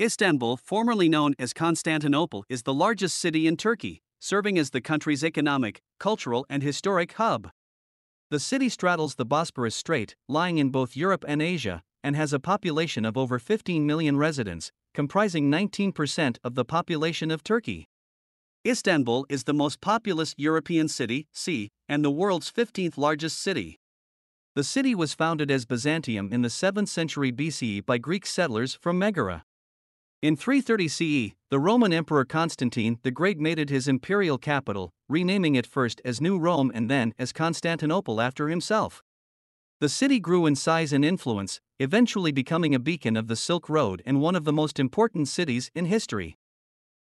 Istanbul, formerly known as Constantinople, is the largest city in Turkey, serving as the country's economic, cultural, and historic hub. The city straddles the Bosporus Strait, lying in both Europe and Asia, and has a population of over 15 million residents, comprising 19% of the population of Turkey. Istanbul is the most populous European city, and the world's 15th largest city. The city was founded as Byzantium in the 7th century BCE by Greek settlers from Megara. In 330 CE, the Roman Emperor Constantine the Great made it his imperial capital, renaming it first as New Rome and then as Constantinople after himself. The city grew in size and influence, eventually becoming a beacon of the Silk Road and one of the most important cities in history.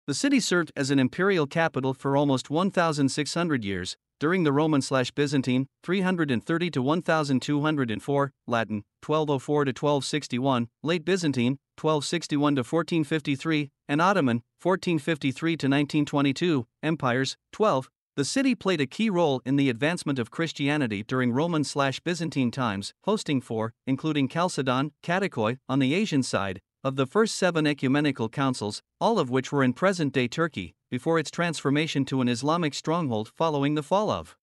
The city served as an imperial capital for almost 1,600 years, during the Roman/Byzantine, 330 to 1204, Latin, 1204 to 1261, Late Byzantine, 1261 to 1453, and Ottoman, 1453 to 1922, empires, 12. The city played a key role in the advancement of Christianity during Roman/Byzantine times, hosting four, including Chalcedon, Kadikoy, on the Asian side, of the first 7 ecumenical councils, all of which were in present-day Turkey, before its transformation to an Islamic stronghold following the fall of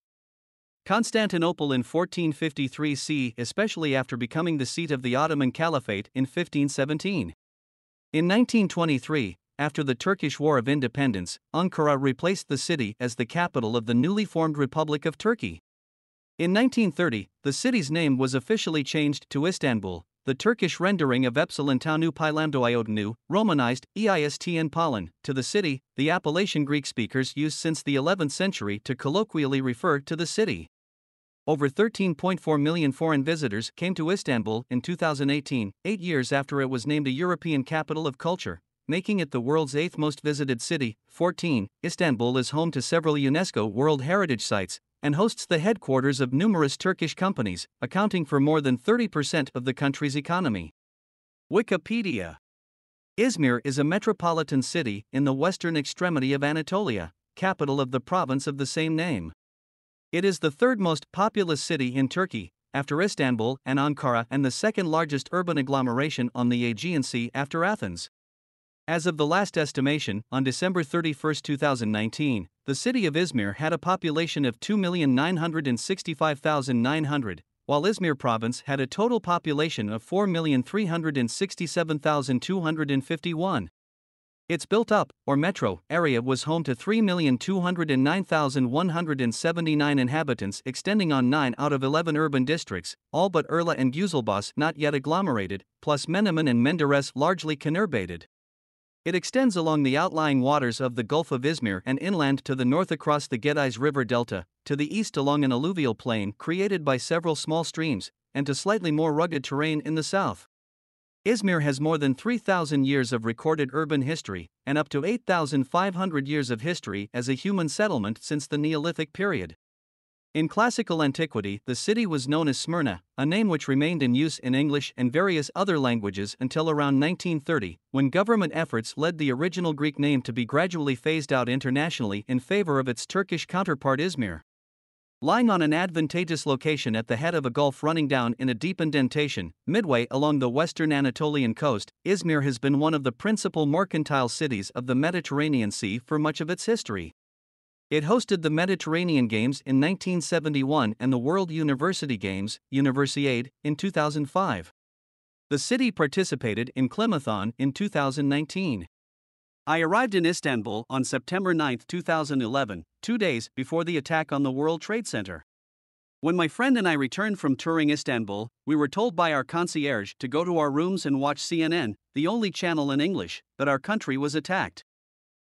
Constantinople in 1453 CE, especially after becoming the seat of the Ottoman Caliphate in 1517. In 1923, after the Turkish War of Independence, Ankara replaced the city as the capital of the newly formed Republic of Turkey. In 1930, the city's name was officially changed to Istanbul, the Turkish rendering of Epsilon Taunu Pilamdoiodnu, Romanized, Eistn Polin, to the city, the appellation Greek speakers used since the 11th century to colloquially refer to the city. Over 13.4 million foreign visitors came to Istanbul in 2018, 8 years after it was named a European Capital of Culture, making it the world's 8th most visited city. 14. Istanbul is home to several UNESCO World Heritage Sites, and hosts the headquarters of numerous Turkish companies, accounting for more than 30% of the country's economy. Wikipedia. Izmir is a metropolitan city in the western extremity of Anatolia, capital of the province of the same name. It is the third most populous city in Turkey, after Istanbul and Ankara, and the second largest urban agglomeration on the Aegean Sea after Athens. As of the last estimation, on December 31, 2019, the city of Izmir had a population of 2,965,900, while Izmir province had a total population of 4,367,251. Its built-up, or metro, area was home to 3,209,179 inhabitants, extending on 9 out of 11 urban districts, all but Urla and Güzelbaz not yet agglomerated, plus Menemen and Menderes largely conurbated. It extends along the outlying waters of the Gulf of Izmir and inland to the north across the Gediz River Delta, to the east along an alluvial plain created by several small streams, and to slightly more rugged terrain in the south. Izmir has more than 3,000 years of recorded urban history, and up to 8,500 years of history as a human settlement since the Neolithic period. In classical antiquity, the city was known as Smyrna, a name which remained in use in English and various other languages until around 1930, when government efforts led the original Greek name to be gradually phased out internationally in favor of its Turkish counterpart Izmir. Lying on an advantageous location at the head of a gulf running down in a deep indentation, midway along the western Anatolian coast, Izmir has been one of the principal mercantile cities of the Mediterranean Sea for much of its history. It hosted the Mediterranean Games in 1971 and the World University Games, Universiade, in 2005. The city participated in Klimathon in 2019. I arrived in Istanbul on September 9, 2011, 2 days before the attack on the World Trade Center. When my friend and I returned from touring Istanbul, we were told by our concierge to go to our rooms and watch CNN, the only channel in English, that our country was attacked.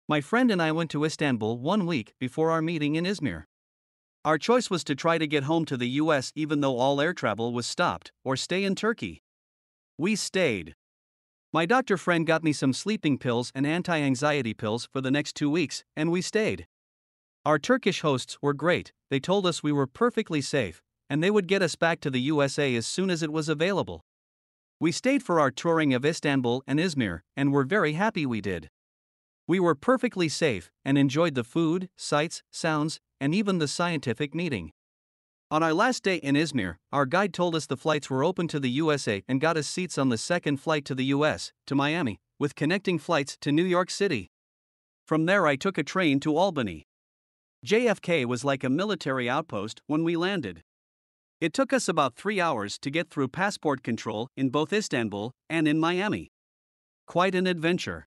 My friend and I went to Istanbul 1 week before our meeting in Izmir. Our choice was to try to get home to the US even though all air travel was stopped, or stay in Turkey. We stayed. My doctor friend got me some sleeping pills and anti-anxiety pills for the next 2 weeks, and we stayed. Our Turkish hosts were great. They told us we were perfectly safe, and they would get us back to the USA as soon as it was available. We stayed for our touring of Istanbul and Izmir, and were very happy we did. We were perfectly safe, and enjoyed the food, sights, sounds, and even the scientific meeting. On our last day in Izmir, our guide told us the flights were open to the USA and got us seats on the second flight to the US, to Miami, with connecting flights to New York City. From there, I took a train to Albany. JFK was like a military outpost when we landed. It took us about 3 hours to get through passport control in both Istanbul and in Miami. Quite an adventure.